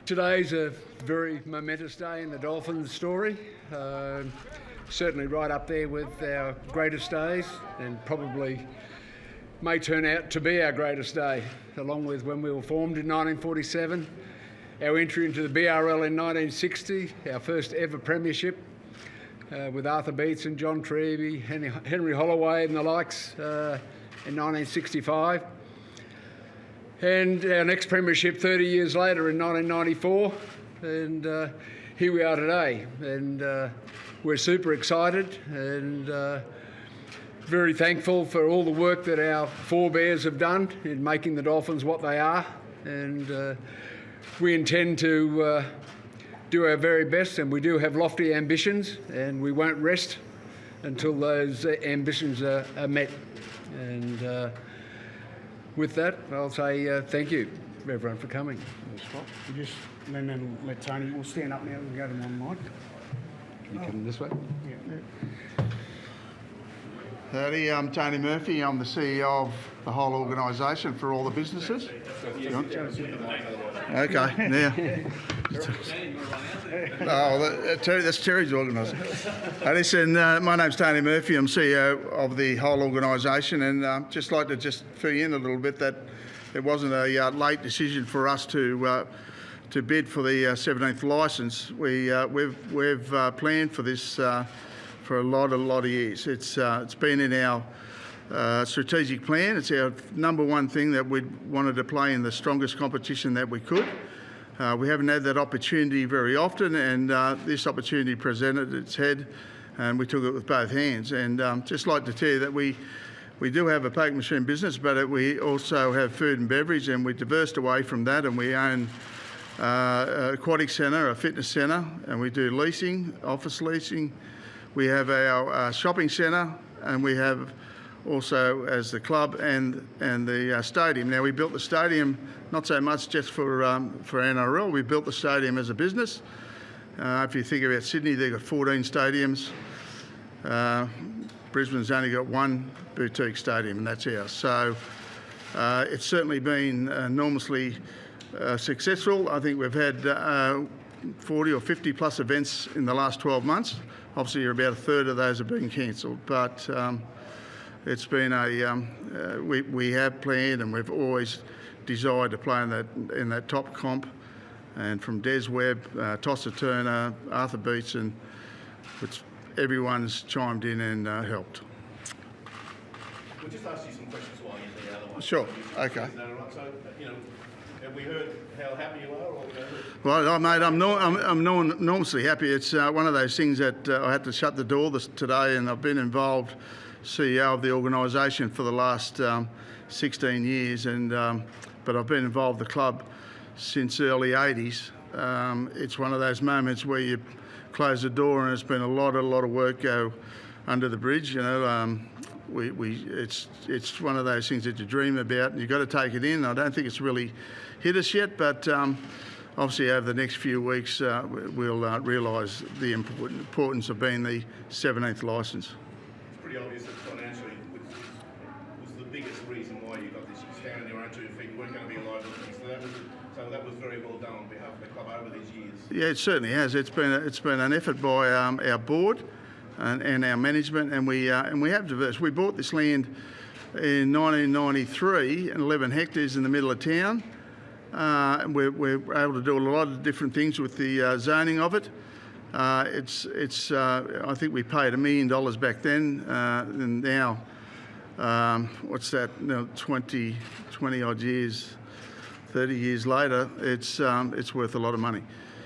Today's a very momentous day in the Dolphins story. Certainly right up there with our greatest days, and probably may turn out to be our greatest day, along with when we were formed in 1947, our entry into the BRL in 1960, our first ever premiership with Arthur Beats and John Treby, Henry Holloway and the likes in 1965. And our next premiership 30 years later in 1994, and here we are today. And we're super excited and very thankful for all the work that our forebears have done in making the Dolphins what they are. And we intend to do our very best, and we do have lofty ambitions, and we won't rest until those ambitions are met. And with that, I'll say thank you, everyone, for coming. You just then let Tony. We'll stand up now and go to one mic. Can you come this way? Yeah. Howdy, I'm Tony Murphy. I'm the CEO of the whole organisation for all the businesses. Okay, now. Oh, that's Terry's organisation. Listen, my name's Tony Murphy. I'm CEO of the whole organisation, and just like to just fill you in a little bit that it wasn't a late decision for us to bid for the 17th licence. We've planned for this for a lot of years. It's been in our strategic plan. It's our number one thing that we wanted to play in the strongest competition that we could. We haven't had that opportunity very often, and this opportunity presented its head, and we took it with both hands. And just like to tell you that we do have a poker machine business, but we also have food and beverage, and we diversed away from that, and we own an aquatic centre, a fitness centre, and we do leasing, office leasing. We have our shopping centre, and we have also as the club and the stadium. Now, we built the stadium not so much just for NRL. We built the stadium as a business. If you think about Sydney, they've got 14 stadiums. Brisbane's only got one boutique stadium, and that's ours. So it's certainly been enormously successful. I think we've had 40 or 50 plus events in the last 12 months. Obviously, about a third of those have been cancelled, but it's been we have planned, and we've always desired to play in that top comp, and from Des Webb, Tosser Turner, Arthur Beats, and which everyone's chimed in and helped. We'll just ask you some questions while you're there. Otherwise, sure. Okay. So, have we heard how happy you are? Well, mate, I'm enormously happy. It's one of those things that I had to shut the door today, and I've been involved, CEO of the organisation for the last 16 years, and but I've been involved with the club since early 80s. It's one of those moments where you close the door, and it's been a lot of work go under the bridge. You know, it's one of those things that you dream about, and you've got to take it in. I don't think it's really hit us yet, but obviously over the next few weeks we'll realise the importance of being the 17th licence. It's pretty obvious that financially was the biggest reason why you got this. You stand on your own 2 feet, you weren't going to be a liability. So that was very well done on behalf of the club over these years. Yeah, it certainly has. It's been an effort by our board and our management, and we have diverse. We bought this land in 1993, and 11 hectares in the middle of town. We're able to do a lot of different things with the zoning of it. I think we paid $1 million back then, and now, what's that? No, 20 odd years, 30 years later, it's worth a lot of money.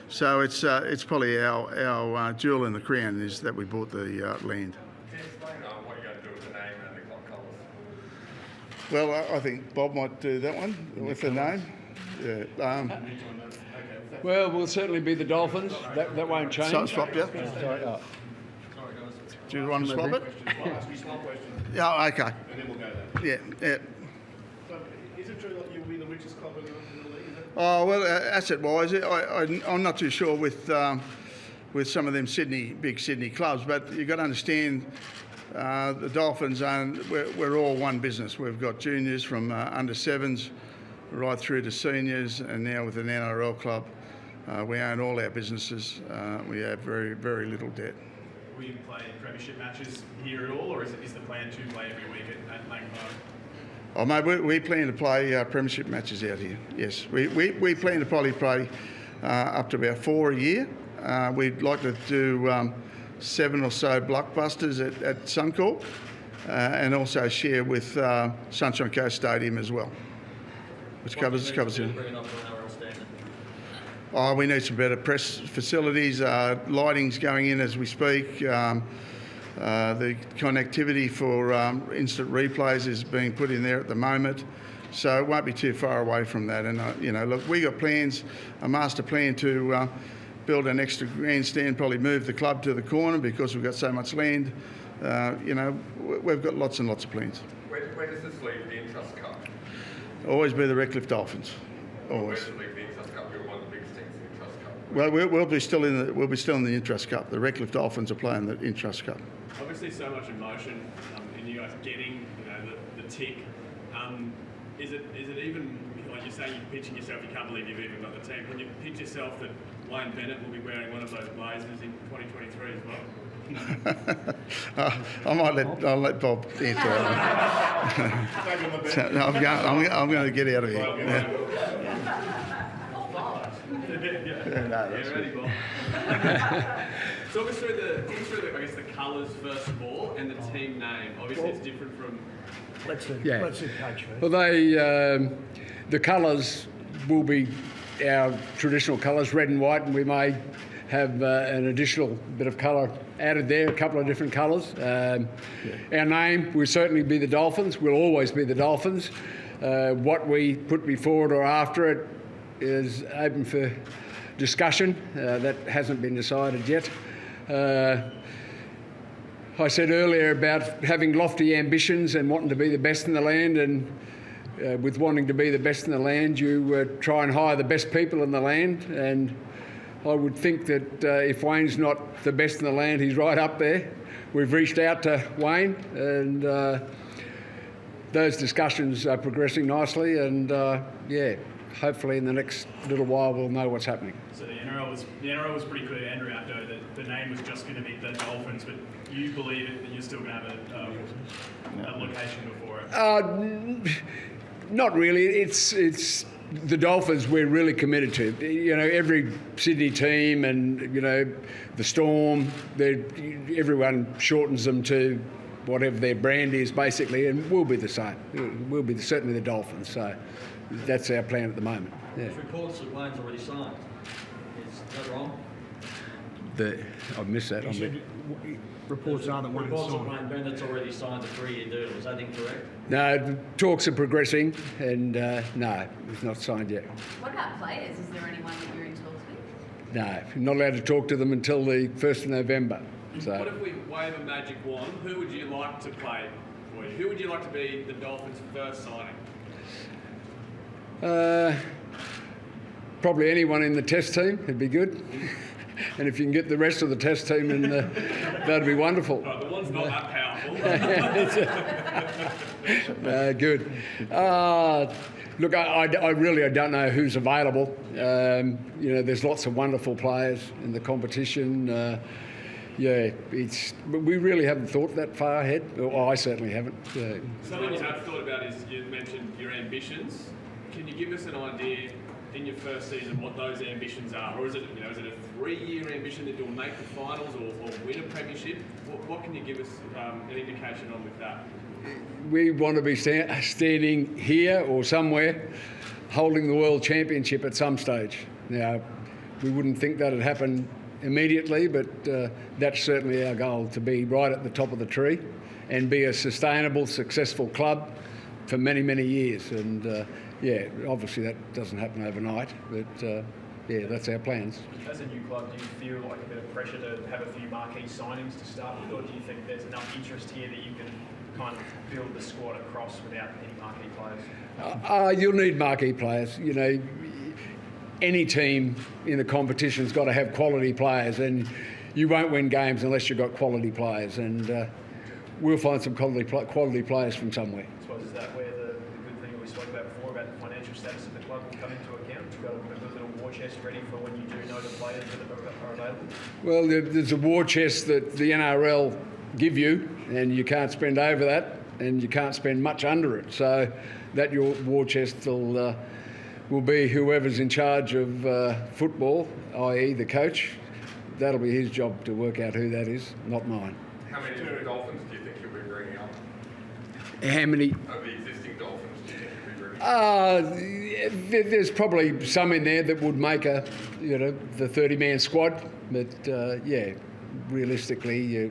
So it's probably our jewel in the crown is that we bought the land. Can you explain what you're going to do with the name and the club colours? Well, I think Bob might do that one with the name. Yeah. Well, we'll certainly be the Dolphins. That won't change. So swap, yeah. Sorry, Do you want to swap it? I'll ask you some more questions, Yeah, okay. and then we'll go there. Yeah. So, is it true that you'll be the richest club in the league? Oh, well, asset-wise, I'm not too sure with some of them big Sydney clubs, but you've got to understand the Dolphins, we're all one business. We've got juniors from under sevens right through to seniors, and now with an NRL club. We own all our businesses. We have very, very little debt. Will you play premiership matches here at all, or is the plan to play every week at Langton Park? Oh, mate, we plan to play premiership matches out here. Yes, we plan to probably play up to about 4 a year. We'd like to do 7 or so blockbusters at Suncorp, and also share with Sunshine Coast Stadium as well, which covers. Bring it up to NRL standard. Oh, we need some better press facilities. Lighting's going in as we speak. The connectivity for instant replays is being put in there at the moment, so it won't be too far away from that. And look, we got plans, a master plan to build an extra grandstand, probably move the club to the corner because we've got so much land. We've got lots and lots of plans. Where does this leave the Intrust Cup? Always be the Redcliffe Dolphins. Where Always. does it leave the Intrust Cup? You're one of the biggest teams in the Intrust Cup. Well, we'll be still in the Intrust Cup. The Redcliffe Dolphins are playing the Intrust Cup. Obviously, so much emotion in you guys getting the tick. Is it even, like you're saying, you're pitching yourself, you can't believe you've even got the team. Can you pitch yourself that Wayne Bennett will be wearing one of those blazers in 2023 as well? I'll let Bob answer that one. No, I'm going to get out of here. Ready, Bob. Talk us through the colours first of all, and the team name. Obviously, it's different from. Let's see Coach first. Well, the colours will be our traditional colours, red and white, and we may have an additional bit of colour added there, a couple of different colours. Our name will certainly be the Dolphins. We'll always be the Dolphins. What we put before it or after it is open for discussion. That hasn't been decided yet. I said earlier about having lofty ambitions and wanting to be the best in the land, and with wanting to be the best in the land, you try and hire the best people in the land. And I would think that if Wayne's not the best in the land, he's right up there. We've reached out to Wayne, and those discussions are progressing nicely. And hopefully in the next little while we'll know what's happening. So the NRL was pretty clear, Andrew, Abdo, that the name was just going to be the Dolphins, but you believe that you're still going to have a location before it? Not really. It's the Dolphins we're really committed to. Every Sydney team and, the Storm, everyone shortens them to whatever their brand is, basically, and we'll be the same. We'll be certainly the Dolphins. So that's our plan at the moment. Yeah. There's reports that Wayne's already signed. Is that wrong? I've missed that. He said reports are that Wayne's Reports that signed. Wayne Bennett's already signed a 3-year deal. Is that incorrect? No, the talks are progressing, and no, it's not signed yet. What about players? Is there anyone that you're in talks with? No, not allowed to talk to them until the 1st of November. So. What if we wave a magic wand? Who would you like to play for you? Who would you like to be the Dolphins' first signing? Probably anyone in the test team would be good. And if you can get the rest of the test team in, that'd be wonderful. Oh, the one's not that powerful. Good. Look, I really don't know who's available. There's lots of wonderful players in the competition. But we really haven't thought that far ahead. Well, I certainly haven't. Something you have thought about is you mentioned your ambitions. Can you give us an idea in your first season what those ambitions are, or is it a 3-year ambition that you'll make the finals or win a premiership? What can you give us an indication on with that? We want to be standing here or somewhere, holding the World Championship at some stage. Now, we wouldn't think that'd happen immediately, but that's certainly our goal, to be right at the top of the tree and be a sustainable, successful club for many, many years. And obviously that doesn't happen overnight, but that's our plans. As a new club, do you feel like a bit of pressure to have a few marquee signings to start with, or do you think there's enough interest here that you can kind of build the squad across without any marquee players? You'll need marquee players. Any team in the competition's got to have quality players, and you won't win games unless you've got quality players, and we'll find some quality players from somewhere. I suppose is that where the good thing we spoke about before about the financial status of the club will come into account? You've got a good little war chest ready for when you do know the players that are available? Well, there's a war chest that the NRL give you, and you can't spend over that, and you can't spend much under it. So that your war chest will be whoever's in charge of football, i.e. the coach. That'll be his job to work out who that is, not mine. How many new Dolphins do you think you'll be bringing up? How many? Of the existing Dolphins do you think you'll be bringing up? There's probably some in there that would make the 30-man squad, but realistically,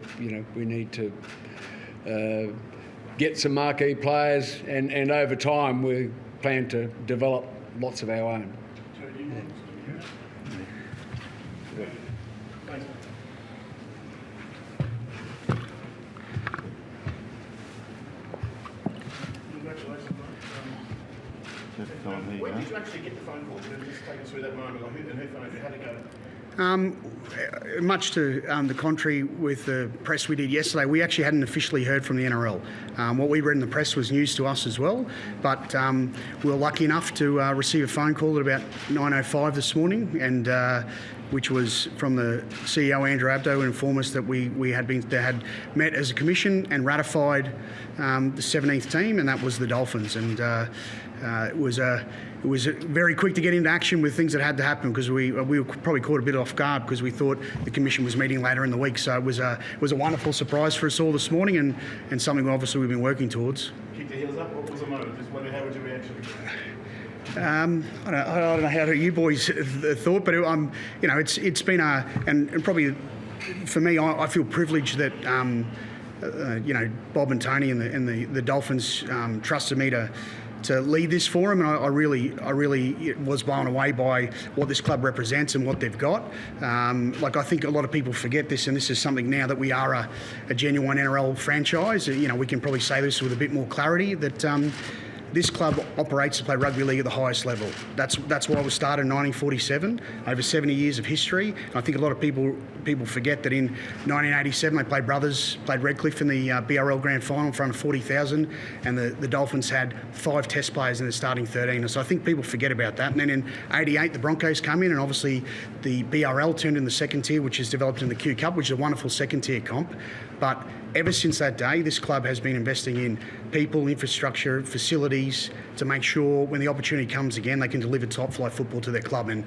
we need to get some marquee players, and over time we plan to develop lots of our own. When did you actually get the phone call? Just take us through that moment. Like, who phoned you? How'd it go? Much to the contrary with the press we did yesterday, we actually hadn't officially heard from the NRL. What we read in the press was news to us as well, but we were lucky enough to receive a phone call at about 9:05 this morning, and which was from the CEO Andrew Abdo, who informed us that we had met as a commission and ratified the 17th team, and that was the Dolphins. And it was very quick to get into action with things that had to happen, because we were probably caught a bit off guard because we thought the commission was meeting later in the week. So it was a wonderful surprise for us all this morning, and something obviously we've been working towards. Kick the heels up. What was the moment? Just wondering, how was your reaction? I don't know how you boys thought, but it's been and probably for me, I feel privileged that Bob and Tony and the Dolphins trusted me to lead this forum, and I really was blown away by what this club represents and what they've got. I think a lot of people forget this, and this is something now that we are a genuine NRL franchise. We can probably say this with a bit more clarity, that this club operates to play rugby league at the highest level. That's why it was started in 1947, over 70 years of history. And I think a lot of people forget that in 1987 they played Redcliffe in the BRL Grand Final in front of 40,000, and the Dolphins had 5 test players in the starting 13. And so I think people forget about that. And then in 88 the Broncos come in, and obviously the BRL turned in the second tier, which is developed in the Q Cup, which is a wonderful second tier comp. But ever since that day, this club has been investing in people, infrastructure, facilities to make sure when the opportunity comes again, they can deliver top flight football to their club. And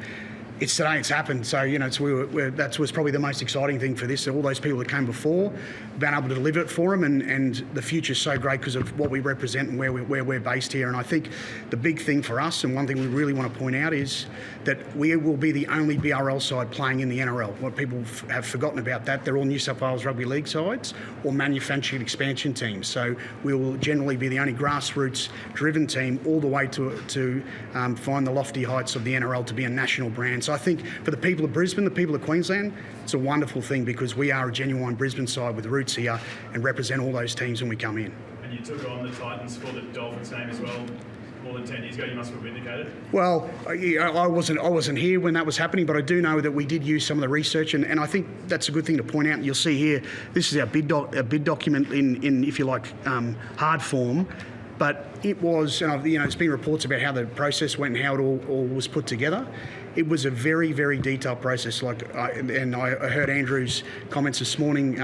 it's today it's happened. So, that was probably the most exciting thing for this. All those people that came before, been able to deliver it for them, and the future's so great because of what we represent and where we're based here. And I think the big thing for us, and one thing we really want to point out, is that we will be the only BRL side playing in the NRL. What people have forgotten about that, they're all New South Wales Rugby League sides or manufactured expansion teams. So we will generally be the only grassroots-driven team all the way to find the lofty heights of the NRL to be a national brand. So I think for the people of Brisbane, the people of Queensland, it's a wonderful thing because we are a genuine Brisbane side with roots here and represent all those teams when we come in. And you took on the Titans for the Dolphins name as well. More than 10 years ago, you must have vindicated. Well, I wasn't here when that was happening, but I do know that we did use some of the research, and I think that's a good thing to point out. You'll see here, this is our bid document in if you like, hard form. But it was, it's been reports about how the process went and how it all was put together. It was a very, very detailed process. I heard Andrew's comments this morning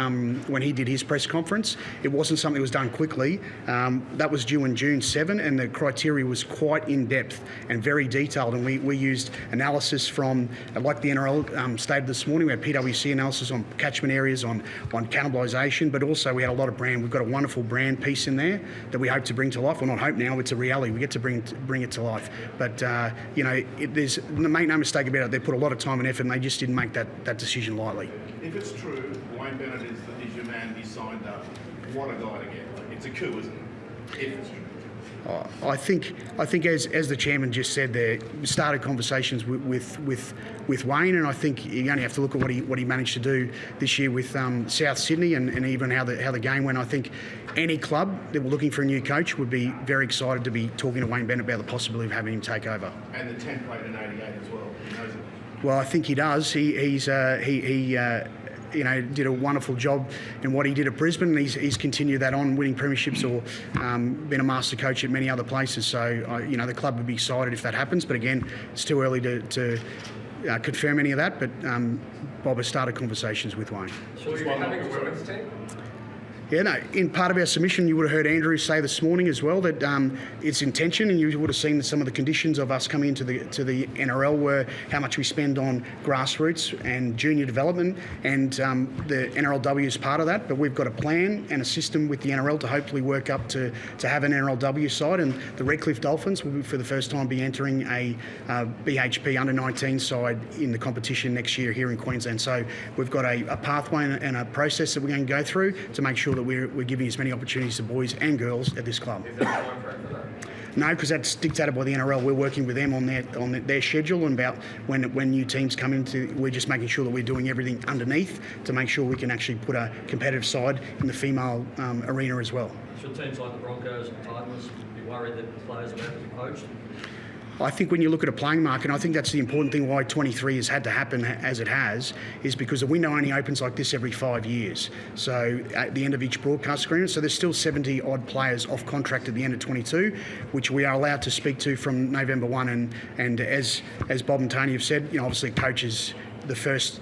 when he did his press conference. It wasn't something that was done quickly. That was due in June 7, and the criteria was quite in-depth and very detailed. And we used analysis from, like the NRL stated this morning, we had PwC analysis on catchment areas, on cannibalisation, but also we had a lot of brand. We've got a wonderful brand piece in there that we hope to bring to life. Well, not hope now, it's a reality. We get to bring it to life. But, there's make no mistake about it, they put a lot of time and effort, and they just didn't make that decision lightly. If it's true, Wayne Bennett is your man, he's signed up. What a guy to get. It's a coup, isn't it? If it's true. I think as the chairman just said there, we started conversations with Wayne, and I think you only have to look at what he managed to do this year with South Sydney and even how the game went. I think any club that were looking for a new coach would be very excited to be talking to Wayne Bennett about the possibility of having him take over. And the template in 88 as well. He knows it. Well, I think he does. He did a wonderful job in what he did at Brisbane, and he's continued that on, winning premierships or been a master coach at many other places. So, the club would be excited if that happens. But again, it's too early to confirm any of that, but Bob has started conversations with Wayne. So you're having a women's team? Yeah, no, in part of our submission, you would have heard Andrew say this morning as well that its intention, and you would have seen some of the conditions of us coming into the NRL were how much we spend on grassroots and junior development, and the NRLW is part of that, but we've got a plan and a system with the NRL to hopefully work up to have an NRLW side, and the Redcliffe Dolphins will for the first time be entering a BHP under-19 side in the competition next year here in Queensland. So we've got a pathway and a process that we're going to go through to make sure that we're giving as many opportunities to boys and girls at this club. Is there a time frame for that? No, because that's dictated by the NRL. We're working with them on their schedule and about when new teams come into. We're just making sure that we're doing everything underneath to make sure we can actually put a competitive side in the female arena as well. Should teams like the Broncos and Titans be worried that players are about to be poached? I think when you look at a playing market, and I think that's the important thing why 23 has had to happen as it has, is because the window only opens like this every 5 years. So at the end of each broadcast agreement, so there's still 70 odd players off contract at the end of 22, which we are allowed to speak to from November 1. And as Bob and Tony have said, obviously coach is the first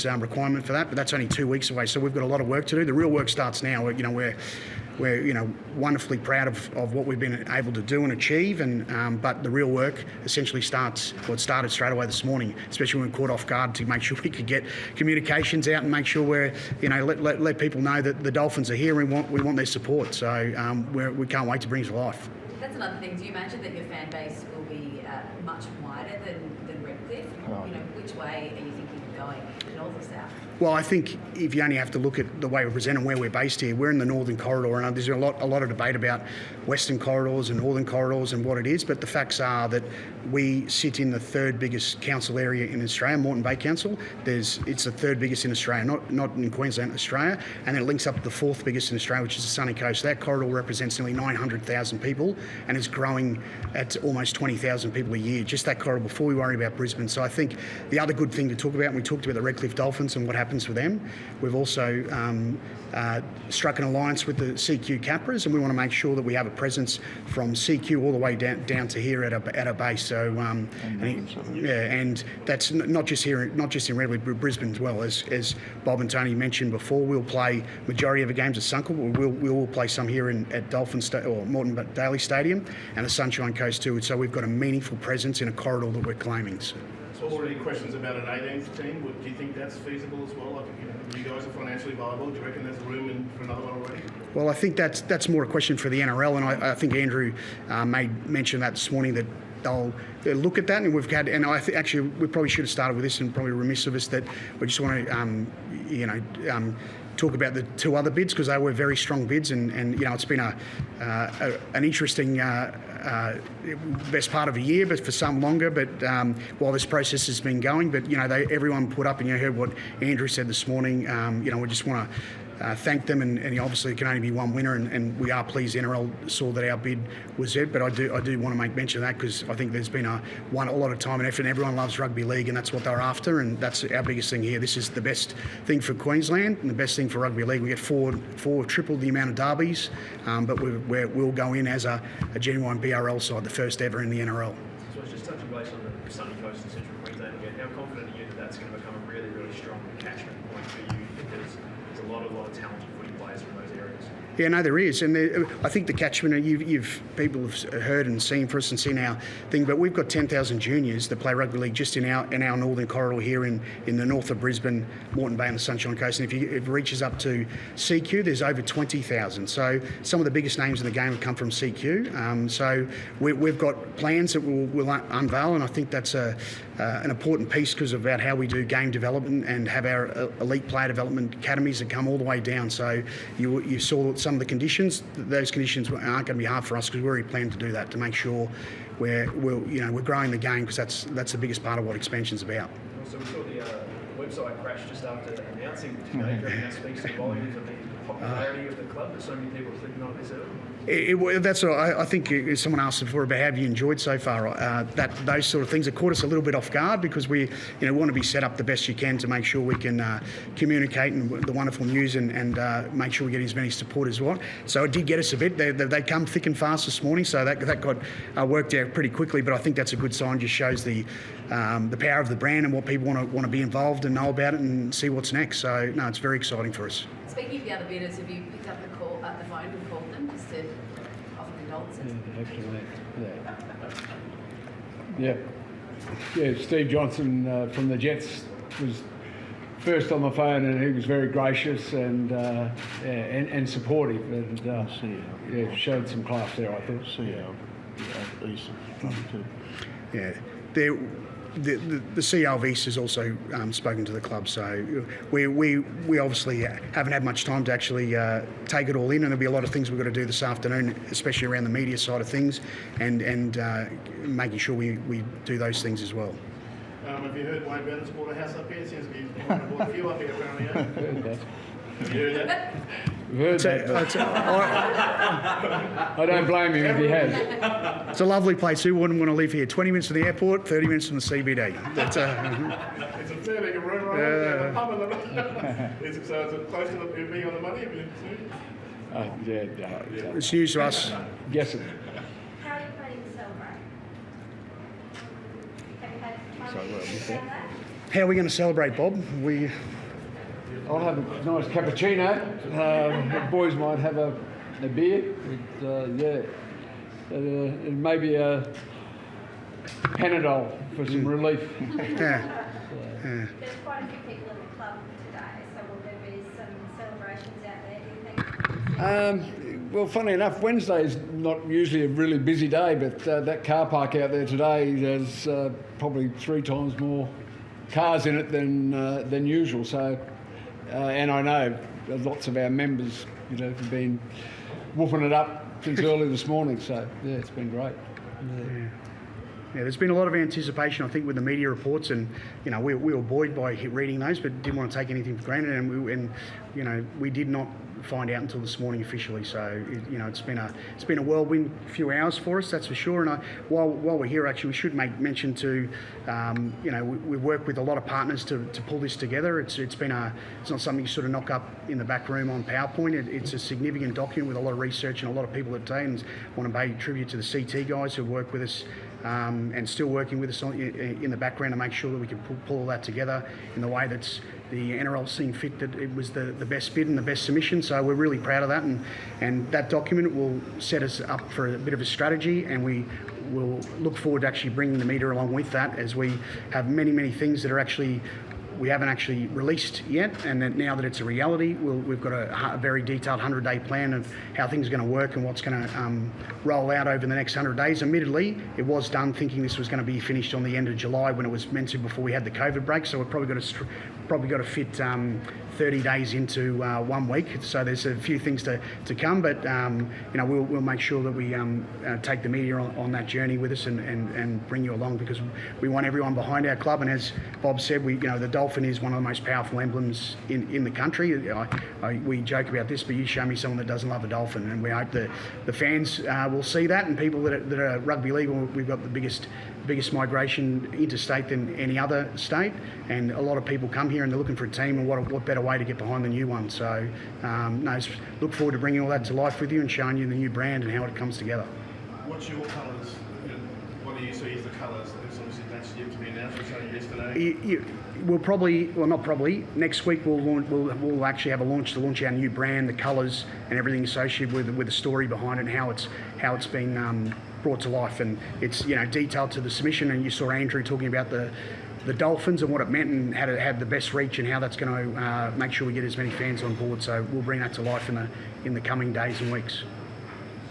requirement for that, but that's only 2 weeks away. So we've got a lot of work to do. The real work starts now. We're wonderfully proud of what we've been able to do and achieve, but the real work essentially started straight away this morning, especially when we were caught off guard to make sure we could get communications out and make sure we're let people know that the Dolphins are here and we want their support. So we can't wait to bring it to life. That's another thing. Do you imagine that your fan base will be much wider than Redcliffe? Which way are you thinking of going, north or south? Well, I think if you only have to look at the way we present and where we're based here, we're in the northern corridor, and there's a lot of debate about western corridors and northern corridors and what it is. But the facts are that we sit in the third biggest council area in Australia, Moreton Bay Council. It's the third biggest in Australia, not in Queensland, Australia, and then it links up to the fourth biggest in Australia, which is the Sunny Coast. That corridor represents nearly 900,000 people, and is growing at almost 20,000 people a year. Just that corridor before we worry about Brisbane. So I think the other good thing to talk about, and we talked about the Redcliffe Dolphins and what happens for them. We've also struck an alliance with the CQ Capras, and we want to make sure that we have a presence from CQ all the way down to here at a base. So and that's not just in Redley, but Brisbane as well. As Bob and Tony mentioned before, we'll play majority of the games at Suncorp. We will play some here at Dolphin or Moreton Daly Stadium and the Sunshine Coast too. So we've got a meaningful presence in a corridor that we're claiming. So already questions about an 18th team. Do you think that's feasible as well? You guys are financially viable. Do you reckon there's room for another one already? Well, I think that's more a question for the NRL, and I think Andrew made mention that this morning that they'll look at that, and actually we probably should have started with this, and probably remiss of us that we just want to talk about the two other bids because they were very strong bids, and it's been an interesting best part of a year, but for some longer. But while this process has been going, but everyone put up, and you heard what Andrew said this morning. We just want to thank them, and obviously it can only be one winner, and we are pleased the NRL saw that our bid was it. But I do want to make mention of that because I think there's been a lot of time and effort, and everyone loves rugby league, and that's what they're after, and that's our biggest thing here. This is the best thing for Queensland and the best thing for rugby league. We get triple the amount of derbies, but we'll go in as a genuine BRL side, the first ever in the NRL. So it's just touching base on the sunny coast of central Queensland again. How confident are you that that's going to become a really, really strong catchment point for you? Because there's a lot of talented footy players from those areas. Yeah, no, there is, and I think the catchment people have heard and seen for us and seen our thing. But we've got 10,000 juniors that play rugby league just in our northern corridor here in the north of Brisbane, Moreton Bay, and the Sunshine Coast. And if it reaches up to CQ, there's over 20,000. So some of the biggest names in the game have come from CQ. So we've got plans that we'll unveil, and I think that's an important piece because of about how we do game development and have our elite player development academies that come all the way down. So you saw some of the conditions. Those conditions aren't going to be hard for us because we already plan to do that to make sure we're growing the game, because that's the biggest part of what expansion's about. Also, we saw the website crash just after announcing today. Do you reckon that speaks to the volumes of the popularity of the club that so many people are clicking on this early? That's what I think. Someone asked before about how have you enjoyed so far. Those sort of things have caught us a little bit off guard because we, want to be set up the best you can to make sure we can communicate and the wonderful news and make sure we get as many supporters as we want. So it did get us a bit. They come thick and fast this morning, so that got worked out pretty quickly. But I think that's a good sign. Just shows the power of the brand and what people want to be involved and know about it and see what's next. So no, it's very exciting for us. Speaking of the other bidders, have you picked up the phone and called them just to offer condolences? Yeah, Steve Johnson from the Jets was first on the phone, and he was very gracious and supportive, and showed some class there, I thought. Yeah, the CEO of East has also spoken to the club, so we obviously haven't had much time to actually take it all in, and there'll be a lot of things we've got to do this afternoon, especially around the media side of things, and making sure we do those things as well. Have you heard Wayne Bennett's bought a house up here? It seems to be bought a few up here apparently. Have you heard that? I've heard that, I don't blame him if he has. It's a lovely place. Who wouldn't want to live here? 20 minutes from the airport, 30 minutes from the CBD. It's a fair big room, right? The pub and the so it's close to being on the money. It's news to us. Guess it. How are you planning to celebrate? How are we going to celebrate, Bob? I'll have a nice cappuccino. The boys might have a beer. And maybe a Panadol for some relief. Yeah. There's quite a few people in the club today, so will there be some celebrations out there, do you think? Well, funny enough, Wednesday is not usually a really busy day, but that car park out there today has probably 3 times more cars in it than usual. So, and I know lots of our members, have been whooping it up since early this morning. So, yeah, it's been great. Yeah, there's been a lot of anticipation, I think, with the media reports, and we were buoyed by reading those, but didn't want to take anything for granted, and we did not find out until this morning officially. So it's been a whirlwind few hours for us, that's for sure. And while we're here, actually, we should make mention to we work with a lot of partners to pull this together. It's not something you sort of knock up in the back room on PowerPoint. It's a significant document with a lot of research and a lot of people today, and want to pay tribute to the CT guys who work with us. And still working with us in the background to make sure that we can pull all that together in the way that's the NRL seen fit that it was the best bid and the best submission. So we're really proud of that, and that document will set us up for a bit of a strategy, and we will look forward to actually bringing the media along with that, as we have many things that are we haven't actually released yet, and that now that it's a reality, we've got a very detailed 100-day plan of how things are going to work and what's going to roll out over the next 100 days. Admittedly, it was done thinking this was going to be finished on the end of July when it was meant to before we had the COVID break, so we've probably got to fit 30 days into 1 week. So there's a few things to come, but we'll make sure that we take the media on that journey with us and bring you along, because we want everyone behind our club. And as Bob said, the Dolphin is one of the most powerful emblems in the country. We joke about this, but you show me someone that doesn't love a Dolphin, and we hope that the fans will see that, and people that are rugby league. We've got the biggest migration interstate than any other state, and a lot of people come here and they're looking for a team, and what better way to get behind the new one. So look forward to bringing all that to life with you and showing you the new brand and how it comes together. What's your colours? What do you see as the colours? Obviously that's yet to be announced. We saw yesterday. Next week we'll actually have a launch to launch our new brand, the colours and everything associated with the story behind it and how it's been brought to life, and it's detailed to the submission. And you saw Andrew talking about the Dolphins and what it meant and how to have the best reach and how that's going to make sure we get as many fans on board. So we'll bring that to life in the coming days and weeks.